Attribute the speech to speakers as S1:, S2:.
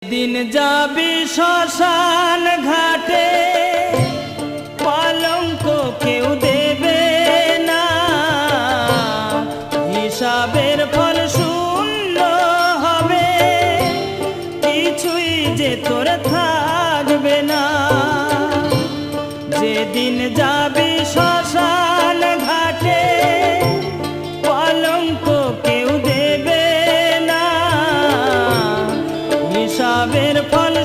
S1: দিন যাবি শ্মশান ঘাটে, কলঙ্ক কেউ দেবে না, হিসাবের ফল শূন্য হবে, কিছুই যে তোর থাকবে না। যেদিন যাবি শ্মশান ঘাটে, কলঙ্ক কেউ দেবে না, হিসাবের ফল